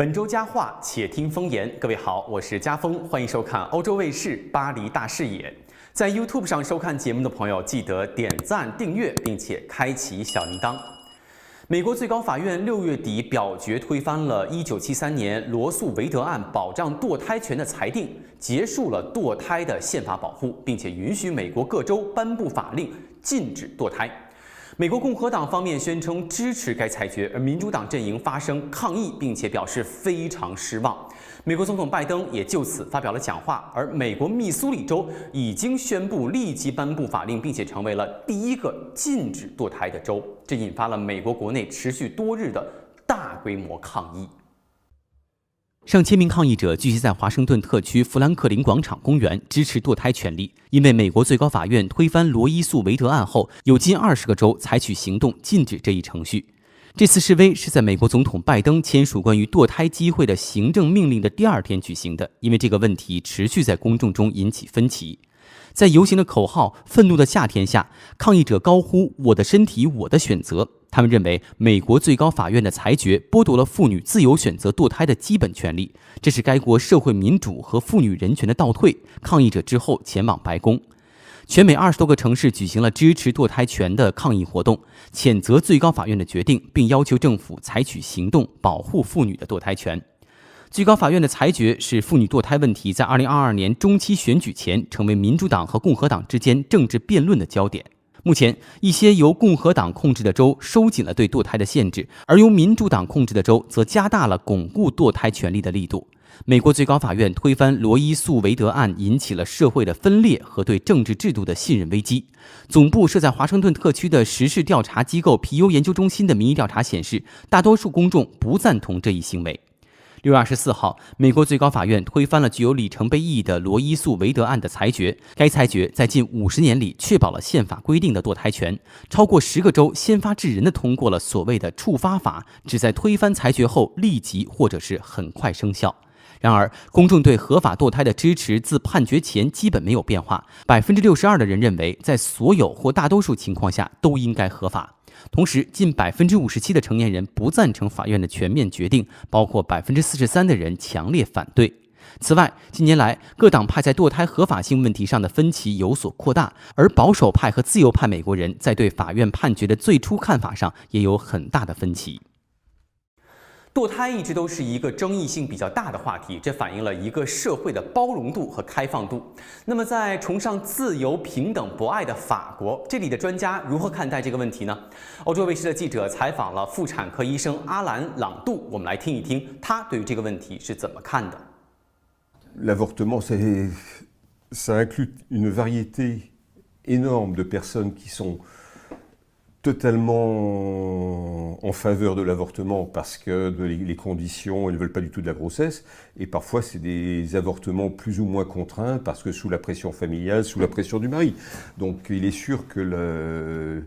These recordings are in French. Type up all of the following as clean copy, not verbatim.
本周佳话，且听风言。各位好，我是家峰，欢迎收看欧洲卫视《巴黎大视野》。在 YouTube 上收看节目的朋友，记得点赞、订阅，并且开启小铃铛。美国最高法院6月底表决推翻了1973年罗诉韦德案保障堕胎权的裁定，结束了堕胎的宪法保护，并且允许美国各州颁布法令禁止堕胎。美国共和党方面宣称支持该裁决，而民主党阵营发声抗议，并且表示非常失望。美国总统拜登也就此发表了讲话，而美国密苏里州已经宣布立即颁布法令，并且成为了第一个禁止堕胎的州，这引发了美国国内持续多日的大规模抗议。上千名抗议者聚集在华盛顿特区富兰克林广场公园，支持堕胎权利。因为美国最高法院推翻罗伊诉韦德案后，有近20个州采取行动禁止这一程序。这次示威是在美国总统拜登签署关于堕胎机会的行政命令的第2天举行的，因为这个问题持续在公众中引起分歧。在游行的口号“愤怒的夏天”下，抗议者高呼“我的身体，我的选择”。他们认为美国最高法院的裁决剥夺了妇女自由选择堕胎的基本权利，这是该国社会民主和妇女人权的倒退。抗议者之后前往白宫。全美20多个城市举行了支持堕胎权的抗议活动，谴责最高法院的决定，并要求政府采取行动保护妇女的堕胎权。最高法院的裁决使妇女堕胎问题在2022年中期选举前成为民主党和共和党之间政治辩论的焦点。目前，一些由共和党控制的州收紧了对堕胎的限制，而由民主党控制的州则加大了巩固堕胎权利的力度。美国最高法院推翻罗伊诉韦德案引起了社会的分裂和对政治制度的信任危机。总部设在华盛顿特区的时事调查机构皮尤研究中心的民意调查显示，大多数公众不赞同这一行为。6月24号，美国最高法院推翻了具有里程碑意义的罗伊诉韦德案的裁决。该裁决在近50年里确保了宪法规定的堕胎权。超过10个州先发制人地通过了所谓的触发法，旨在推翻裁决后立即或者是很快生效。然而，公众对合法堕胎的支持自判决前基本没有变化。62%的人认为，在所有或大多数情况下都应该合法。同时，近57%的成年人不赞成法院的全面决定，包括43%的人强烈反对。此外，近年来各党派在堕胎合法性问题上的分歧有所扩大，而保守派和自由派美国人在对法院判决的最初看法上也有很大的分歧。堕胎一直都是一个争议性比较大的话题，这反映了一个社会的包容度和开放度。那么，在崇尚自由、平等、博爱的法国，这里的专家如何看待这个问题呢？欧洲卫视的记者采访了妇产科医生阿兰·朗杜，我们来听一听他对于这个问题是怎么看的。L'avortement, ça inclut une variété énorme de personnes qui sont totalement en faveur de l'avortement parce que les conditions, elles ne veulent pas du tout de la grossesse. Et parfois, c'est des avortements plus ou moins contraints parce que sous la pression familiale, sous la pression du mari. Donc, il est sûr que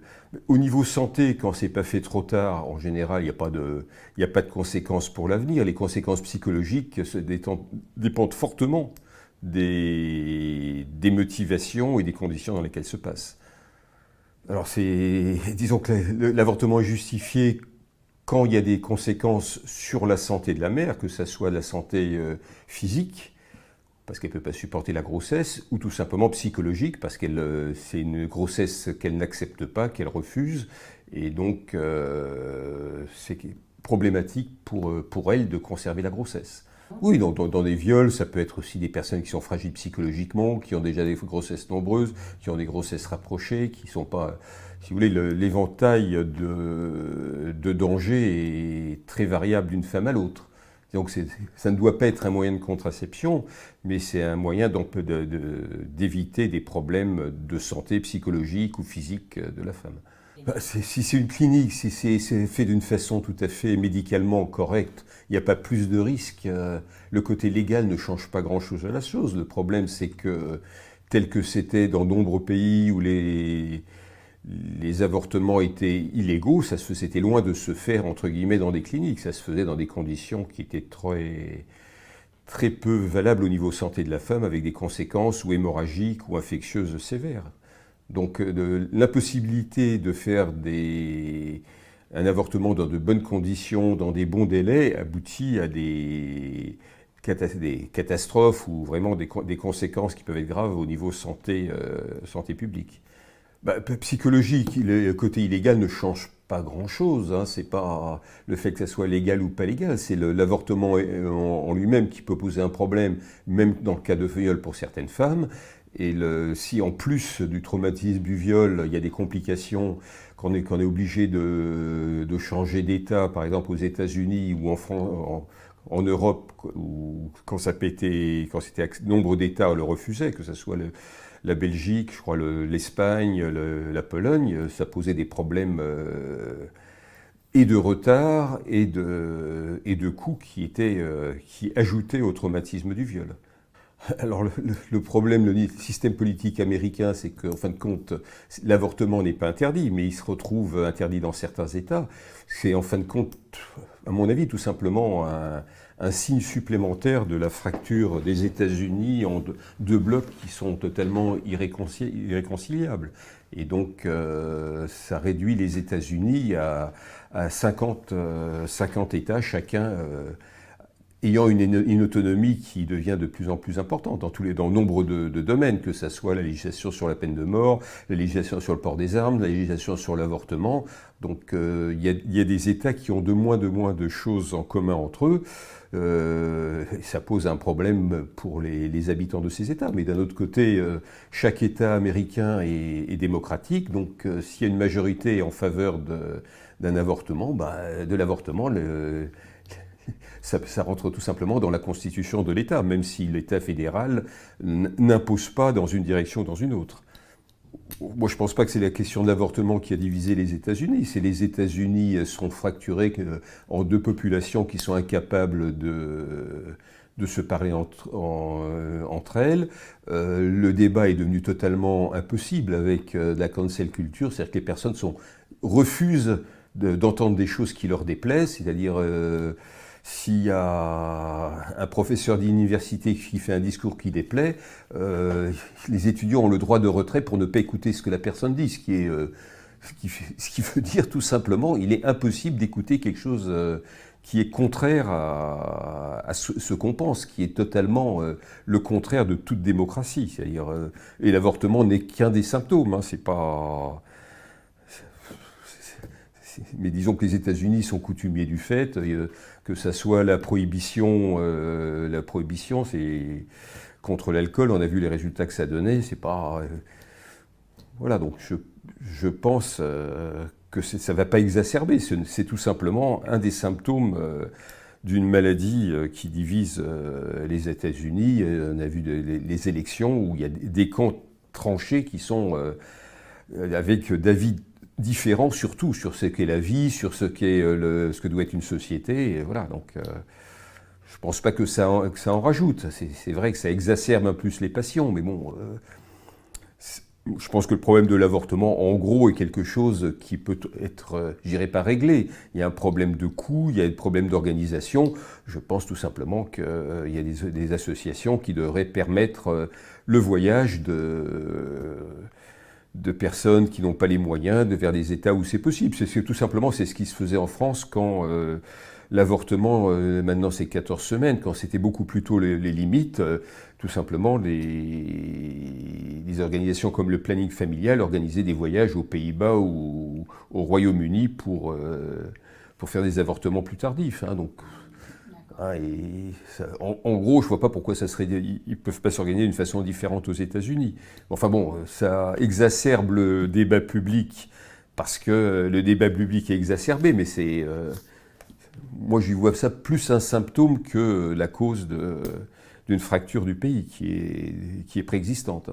au niveau santé, quand c'est pas fait trop tard, en général, il n'y a pas de conséquences pour l'avenir. Les conséquences psychologiques dépendent fortement des motivations et des conditions dans lesquelles se passe. Alors disons que l'avortement est justifié quand il y a des conséquences sur la santé de la mère, que ce soit la santé physique, parce qu'elle ne peut pas supporter la grossesse, ou tout simplement psychologique, parce que c'est une grossesse qu'elle n'accepte pas, qu'elle refuse, et donc c'est problématique pour elle de conserver la grossesse. Oui, dans des viols, ça peut être aussi des personnes qui sont fragiles psychologiquement, qui ont déjà des grossesses nombreuses, qui ont des grossesses rapprochées, qui ne sont pas... Si vous voulez, l'éventail de danger est très variable d'une femme à l'autre. Donc ça ne doit pas être un moyen de contraception, mais c'est un moyen d'éviter des problèmes de santé psychologique ou physique de la femme. Si c'est une clinique, si c'est fait d'une façon tout à fait médicalement correcte, il n'y a pas plus de risques. Le côté légal ne change pas grand-chose à la chose. Le problème, c'est que, tel que c'était dans nombreux pays où les avortements étaient illégaux, c'était loin de se faire, entre guillemets, dans des cliniques. Ça se faisait dans des conditions qui étaient très peu valables au niveau santé de la femme, avec des conséquences ou hémorragiques ou infectieuses sévères. Donc l'impossibilité de faire un avortement dans de bonnes conditions, dans des bons délais, aboutit à des catastrophes ou vraiment des conséquences qui peuvent être graves au niveau santé publique. Psychologique, le côté illégal ne change pas grand-chose. Hein. C'est pas le fait que ça soit légal ou pas légal, c'est l'avortement en lui-même qui peut poser un problème, même dans le cas de viol pour certaines femmes. Et si en plus du traumatisme du viol, il y a des complications, qu'on est obligé de changer d'État, par exemple aux États-Unis ou en Europe, où quand c'était nombre d'États le refusaient, que ce soit la Belgique, je crois l'Espagne, la Pologne, ça posait des problèmes et de retard et de coûts qui ajoutaient au traumatisme du viol. Alors le problème, le système politique américain, c'est qu'en fin de compte, l'avortement n'est pas interdit, mais il se retrouve interdit dans certains États. C'est en fin de compte, à mon avis, tout simplement un signe supplémentaire de la fracture des États-Unis en deux blocs qui sont totalement irréconciliables. Et donc, ça réduit les États-Unis à 50 États, chacun ayant une autonomie qui devient de plus en plus importante dans nombre de domaines, que ce soit la législation sur la peine de mort, la législation sur le port des armes, la législation sur l'avortement. Donc il y a des États qui ont de moins de choses en commun entre eux. Ça pose un problème pour les habitants de ces États. Mais d'un autre côté, chaque État américain est démocratique. Donc s'il y a une majorité en faveur d'un avortement, de l'avortement, ça rentre tout simplement dans la constitution de l'État, même si l'État fédéral n'impose pas dans une direction ou dans une autre. Moi, je ne pense pas que c'est la question de l'avortement qui a divisé les États-Unis. C'est les États-Unis sont fracturés en deux populations qui sont incapables de se parler entre elles. Le débat est devenu totalement impossible avec la cancel culture, c'est-à-dire que les personnes refusent d'entendre des choses qui leur déplaisent, c'est-à-dire s'il y a un professeur d'université qui fait un discours qui déplaît, les étudiants ont le droit de retrait pour ne pas écouter ce que la personne dit, ce qui veut dire tout simplement il est impossible d'écouter quelque chose qui est contraire à ce qu'on pense, qui est totalement le contraire de toute démocratie. C'est-à-dire, et l'avortement n'est qu'un des symptômes, hein, c'est pas... Mais disons que les États-Unis sont coutumiers du fait, que ça soit la prohibition, c'est contre l'alcool, on a vu les résultats que ça donnait, c'est pas... voilà, donc je pense que ça ne va pas exacerber, c'est tout simplement un des symptômes d'une maladie qui divise les États-Unis. On a vu les élections où il y a des camps tranchés qui sont avec d'avis différents, surtout sur ce qu'est la vie, sur ce que doit être une société. Et voilà, donc je ne pense pas que ça en rajoute. C'est vrai que ça exacerbe un plus les passions, mais bon, je pense que le problème de l'avortement, en gros, est quelque chose qui peut être, je dirais pas réglé. Il y a un problème de coût, il y a un problème d'organisation. Je pense tout simplement qu'il y a des associations qui devraient permettre le voyage de personnes qui n'ont pas les moyens vers des États où c'est possible. Tout simplement, c'est ce qui se faisait en France quand l'avortement, maintenant c'est 14 semaines, quand c'était beaucoup plus tôt les limites, tout simplement les organisations comme le planning familial organisaient des voyages aux Pays-Bas ou au Royaume-Uni pour faire des avortements plus tardifs. Hein, donc, et ça, en gros, je ne vois pas pourquoi ils ne peuvent pas s'organiser d'une façon différente aux États-Unis. Enfin bon, ça exacerbe le débat public parce que le débat public est exacerbé, mais moi j'y vois ça plus un symptôme que la cause d'une fracture du pays qui est préexistante.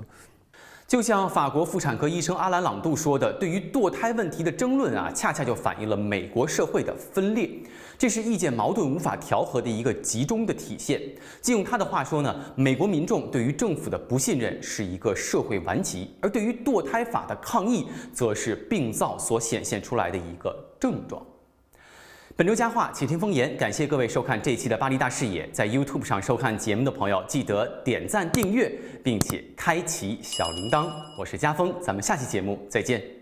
就像法国妇产科医生阿兰·朗杜说的，对于堕胎问题的争论恰恰就反映了美国社会的分裂，这是意见矛盾无法调和的一个集中的体现。借用他的话说呢，美国民众对于政府的不信任是一个社会顽疾，而对于堕胎法的抗议，则是病灶所显现出来的一个症状。本周佳话，且听风言，感谢各位收看这一期的巴黎大视野。在 YouTube 上收看节目的朋友，记得点赞、订阅，并且开启小铃铛。我是家峰，咱们下期节目再见。